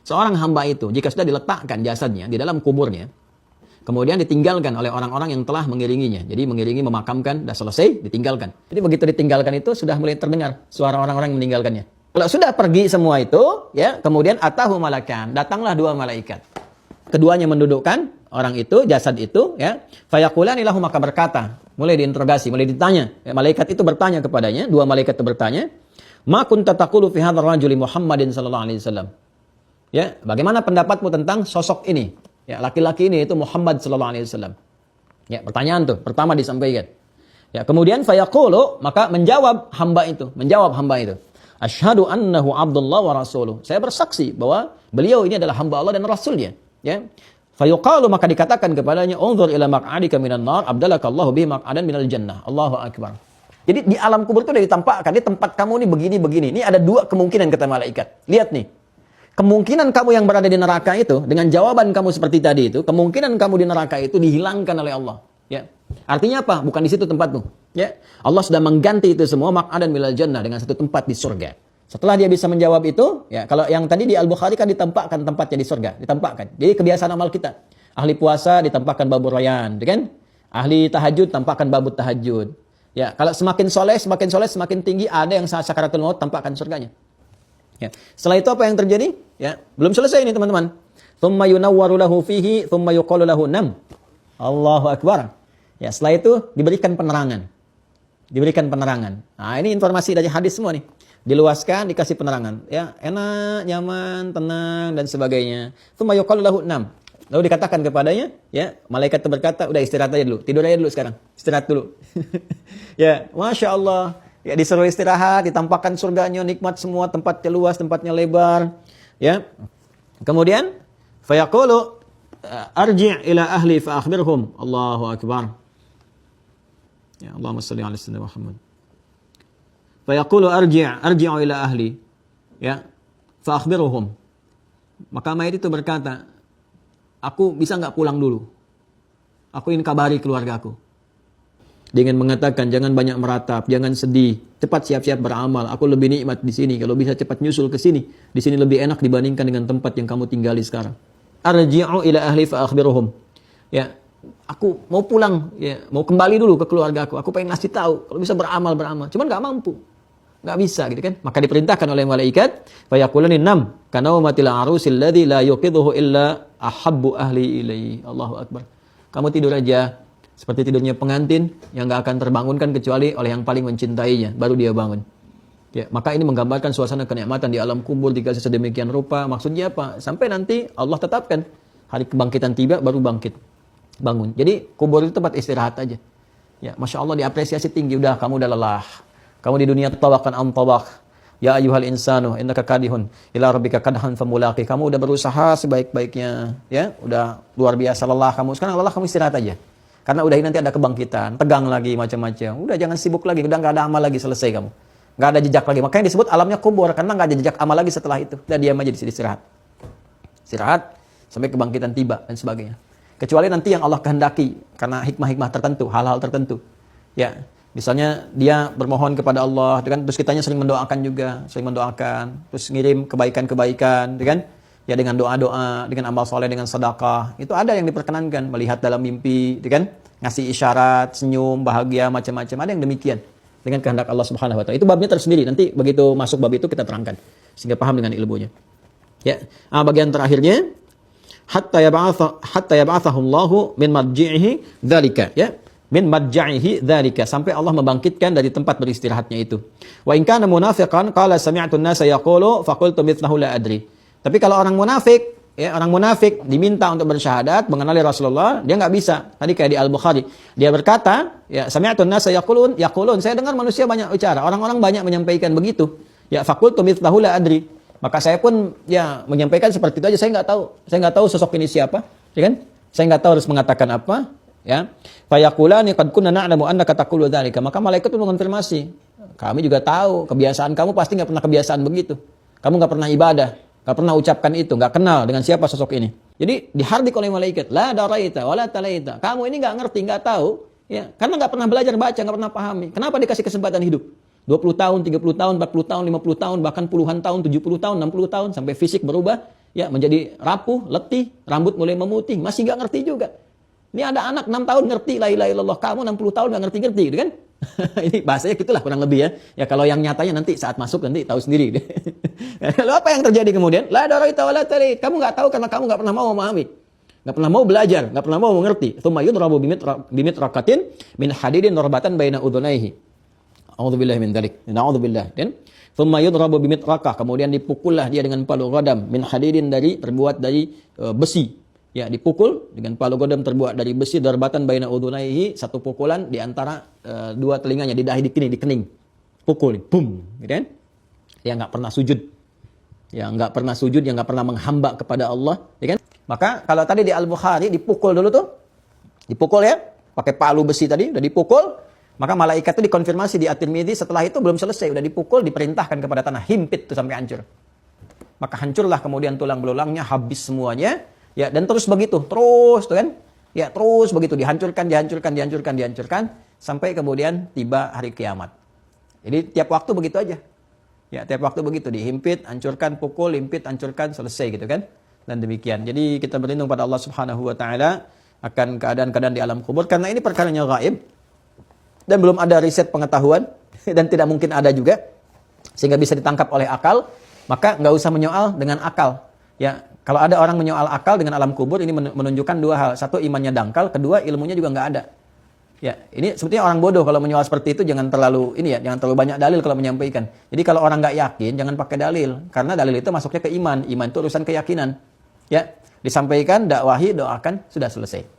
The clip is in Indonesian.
seorang hamba itu jika sudah diletakkan jasadnya di dalam kuburnya, kemudian ditinggalkan oleh orang-orang yang telah mengiringinya. Jadi mengiringi, memakamkan, sudah selesai, ditinggalkan. Jadi begitu ditinggalkan itu sudah mulai terdengar suara orang-orang yang meninggalkannya. Kalau sudah pergi semua itu, ya, kemudian atahu malakan, datanglah dua malaikat. Keduanya mendudukkan orang itu, jasad itu, ya. Fayaqulani lahu, maka berkata, mulai diinterogasi, mulai ditanya. Ya, malaikat itu bertanya kepadanya, dua malaikat itu bertanya, "Ma kunta taqulu fi hadzal rajuli Muhammadin sallallahu alaihi wasallam?" Ya, bagaimana pendapatmu tentang sosok ini? Ya, laki-laki ini itu Muhammad sallallahu alaihi wasallam. Ya, pertanyaan tuh pertama disampaikan. Ya, kemudian fayaqulu, maka menjawab hamba itu, asyhadu annahu Abdullah wa rasuluh. Saya bersaksi bahwa beliau ini adalah hamba Allah dan rasulnya, ya. Fayuqalu, maka dikatakan kepadanya, unzur ila maq'adika minan nar, abdalakallahu bihi maq'adan minal jannah. Allahu akbar. Jadi di alam kubur itu sudah ditampakkan, di tempat kamu ini begini. Ini ada dua kemungkinan kata malaikat. Lihat nih. Kemungkinan kamu yang berada di neraka itu, dengan jawaban kamu seperti tadi itu, kemungkinan kamu di neraka itu dihilangkan oleh Allah. Ya. Artinya apa? Bukan di situ tempatmu. Ya. Allah sudah mengganti itu semua maq'adan minal jannah dengan satu tempat di surga. Setelah dia bisa menjawab itu, ya, kalau yang tadi di Al-Bukhari kan ditampakkan tempatnya di surga, ditampakkan. Jadi kebiasaan amal kita. Ahli puasa ditampakkan babur rayyan, kan? Ahli tahajud tampakkan babut tahajud. Ya, kalau semakin soleh, semakin tinggi, ada yang saat sakaratul maut tampakkan surganya. Ya. Setelah itu apa yang terjadi? Ya, belum selesai ini teman-teman. Tsumma yunawwaru lahu fihi, tsumma yuqalu lahu nam. Allahu akbar. Ya, setelah itu diberikan penerangan. Nah, ini informasi dari hadis semua nih. Diluaskan, dikasih penerangan. Ya, enak, nyaman, tenang, dan sebagainya. Tsumma yuqalu lahu nam. Lalu dikatakan kepadanya, ya, malaikat itu berkata, udah istirahat aja dulu. Tidur aja dulu sekarang. Istirahat dulu. Ya, Masya Allah. Ya, disuruh istirahat, ditampakkan surganya, nikmat semua, tempatnya luas, tempatnya lebar. Ya. Kemudian, fayaqulu arji' ila ahli fa akhbirhum. Allahu akbar. Ya, Allahumma shalli ala sayyidina Muhammad. Fayaqulu arji'u ila ahli, ya, fa akhbirhum. Maka mayit itu berkata, aku bisa enggak pulang dulu? Aku ingin kabari keluargaku. Dengan mengatakan, jangan banyak meratap, jangan sedih, cepat siap-siap beramal. Aku lebih nikmat di sini. Kalau bisa cepat nyusul ke sini. Di sini lebih enak dibandingkan dengan tempat yang kamu tinggali sekarang. Arji'u ila ahli fa akhbirhum. Ya, aku mau pulang, ya, mau kembali dulu ke keluargaku. Aku pengen ngasih tahu, kalau bisa beramal. Cuman enggak mampu. Enggak bisa gitu kan. Maka diperintahkan oleh malaikat, fayaqulani nam kana umatil arusil ladzi la yuqidhuhu illa ahabbu ahli ilaihi. Allahu akbar. Kamu tidur aja seperti tidurnya pengantin yang enggak akan terbangunkan kecuali oleh yang paling mencintainya, baru dia bangun. Ya, maka ini menggambarkan suasana kenikmatan di alam kubur dikasih sedemikian rupa. Maksudnya apa? Sampai nanti Allah tetapkan hari kebangkitan tiba baru bangun. Jadi kubur itu tempat istirahat aja. Ya, Masya Allah diapresiasi tinggi. Udah, kamu udah lelah. Kamu di dunia tawakan tabak. Ya ayyuhal insanu innaka kadihun ila rabbika kadhan famulaqi. Kamu udah berusaha sebaik-baiknya, ya, udah luar biasa lelah kamu. Sekarang lelah, kamu istirahat aja. Karena udah nanti ada kebangkitan, tegang lagi macam-macam. Udah jangan sibuk lagi, udah enggak ada amal lagi, selesai kamu. Enggak ada jejak lagi. Makanya disebut alamnya kubur karena enggak ada jejak amal lagi setelah itu. Udah diam aja di sini, istirahat. Istirahat sampai kebangkitan tiba dan sebagainya. Kecuali nanti yang Allah kehendaki karena hikmah-hikmah tertentu, hal-hal tertentu. Ya. Misalnya dia bermohon kepada Allah, kan, terus kitanya sering mendoakan juga, terus ngirim kebaikan-kebaikan, kan? Ya, dengan doa-doa, dengan amal soleh, dengan sedekah. Itu ada yang diperkenankan, melihat dalam mimpi, kan? Ngasih isyarat, senyum, bahagia, macam-macam. Ada yang demikian dengan kehendak Allah Subhanahu wa taala. Itu babnya tersendiri. Nanti begitu masuk bab itu kita terangkan sehingga paham dengan ilmunya. Ya. Bagian terakhirnya hatta yab'athahu Allahu min marji'ihi dzalika, ya. Min madja'ihi dzalika, sampai Allah membangkitkan dari tempat beristirahatnya itu. Wa in kana munafiqan qala sami'tu an-nasa yaqulu fa qultu mithlahu la adri. Tapi kalau orang munafik, ya, orang munafik diminta untuk bersyahadat mengenali Rasulullah, dia enggak bisa. Tadi kayak di Al-Bukhari, dia berkata, ya, sami'tu an-nasa yaqulun, saya dengar manusia banyak bicara, orang-orang banyak menyampaikan begitu. Ya, fa qultu mithlahu la adri. Maka saya pun, ya, menyampaikan seperti itu aja, saya enggak tahu sosok ini siapa, ya kan? Saya enggak tahu harus mengatakan apa. Ya, fayaqulani qad kunna na'lamu annaka taqulu dzalika. Maka malaikat itu mengonfirmasi, kami juga tahu kebiasaan kamu pasti enggak pernah kebiasaan begitu. Kamu enggak pernah ibadah, enggak pernah ucapkan itu, enggak kenal dengan siapa sosok ini. Jadi dihardik oleh malaikat, la daraita wala talaita. Kamu ini enggak ngerti, enggak tahu, ya, karena enggak pernah belajar baca, enggak pernah pahami. Kenapa dikasih kesempatan hidup? 20 tahun, 30 tahun, 40 tahun, 50 tahun, bahkan puluhan tahun, 70 tahun, 60 tahun sampai fisik berubah, ya menjadi rapuh, letih, rambut mulai memutih, masih nggak ngerti juga. Ini ada anak 6 tahun ngerti la ilaha illallah, kamu 60 tahun nggak ngerti-ngerti gitu kan? Ini bahasanya gitulah kurang lebih ya. Ya kalau yang nyatanya nanti saat masuk nanti tahu sendiri. Lalu apa yang terjadi kemudian? La daraita wala tarid. Kamu nggak tahu karena kamu nggak pernah mau memahami. Nggak pernah mau belajar, nggak pernah mau mengerti. Tsumma yudrabu bimitraqatin min hadidin darbatan baina udhunaihi. A'udzubillahi min dzalik. Na'udzubillah. Dan tsumma yudrabu bimitraqah, kemudian dipukullah dia dengan palu qadam min hadidin terbuat dari besi. Ya, dipukul dengan palu godam terbuat dari besi, darbatan baina udhunaihi, satu pukulan di antara dua telinganya, di dahi, di kening. Pukul, boom, gitu kan? Dia nggak pernah sujud. Ya, nggak pernah sujud, yang nggak pernah menghamba kepada Allah, ya kan? Maka kalau tadi di Al-Bukhari dipukul dulu tuh. Dipukul ya, pakai palu besi tadi, udah dipukul. Maka malaikat itu dikonfirmasi di At-Tirmidzi, setelah itu belum selesai, udah dipukul, diperintahkan kepada tanah, himpit tuh sampai hancur. Maka hancurlah kemudian tulang belulangnya, habis semuanya. Ya, dan terus begitu, terus tuh kan? Ya, terus begitu dihancurkan sampai kemudian tiba hari kiamat. Jadi tiap waktu begitu aja. Ya, tiap waktu begitu, dihimpit, hancurkan, pukul, himpit, hancurkan, selesai gitu kan? Dan demikian. Jadi kita berlindung pada Allah Subhanahu wa taala akan keadaan-keadaan di alam kubur karena ini perkaranya gaib dan belum ada riset pengetahuan dan tidak mungkin ada juga sehingga bisa ditangkap oleh akal, maka nggak usah menyoal dengan akal. Ya, kalau ada orang menyoal akal dengan alam kubur, ini menunjukkan dua hal. Satu, imannya dangkal. Kedua, ilmunya juga nggak ada. Ya, ini sebetulnya orang bodoh kalau menyoal seperti itu, jangan terlalu jangan terlalu banyak dalil kalau menyampaikan. Jadi kalau orang nggak yakin, jangan pakai dalil. Karena dalil itu masuknya ke iman. Iman itu urusan keyakinan. Ya, disampaikan, dakwahi, doakan, sudah selesai.